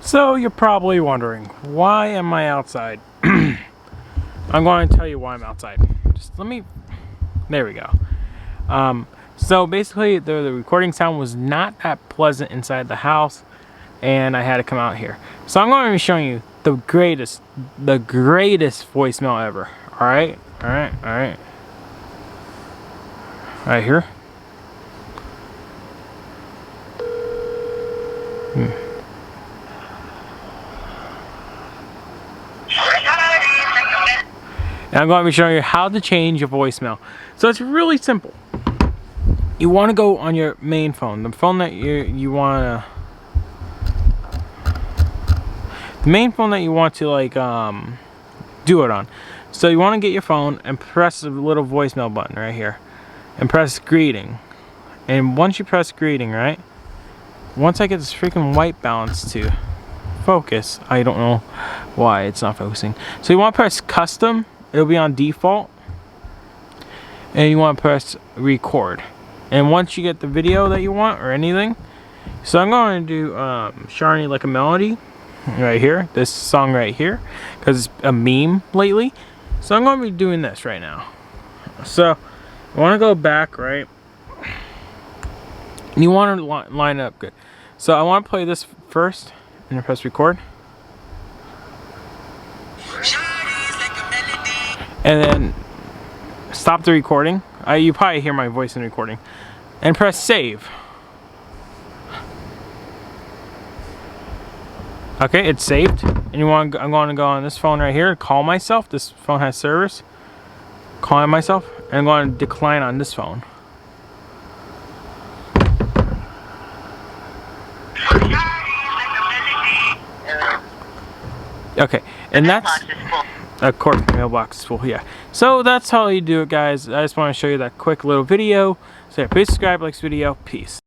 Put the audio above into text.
So you're probably wondering, why am I outside? I'm going to tell you why I'm outside. There we go. So basically the recording sound was not that pleasant inside the house, and I had to come out here. So I'm going to be showing you the greatest voicemail ever. Alright here. And I'm going to be showing you how to change your voicemail. So it's really simple. You want to go on your main phone, the phone that you want to like do it on. So you want to get your phone and press the little voicemail button right here, and press greeting. And once you press greeting, right? Once I get this freaking white balance to focus, I don't know why it's not focusing. So you want to press custom. It'll be on default, and you want to press record. And once you get the video that you want or anything, so I'm going to do Sharni Like a Melody right here, this song right here, because it's a meme lately. So I'm going to be doing this right now. So I want to go back, right? And you want to line it up good. So I want to play this first, and then press record. And then stop the recording. You probably hear my voice in the recording. And press save. Okay, it's saved. And I'm going to go on this phone right here, call myself. This phone has service. Calling myself. And I'm going to decline on this phone. Okay, and that's... Of course, mailbox is full, yeah. So that's how you do it, guys. I just want to show you that quick little video. So yeah, please subscribe, like this video. Peace.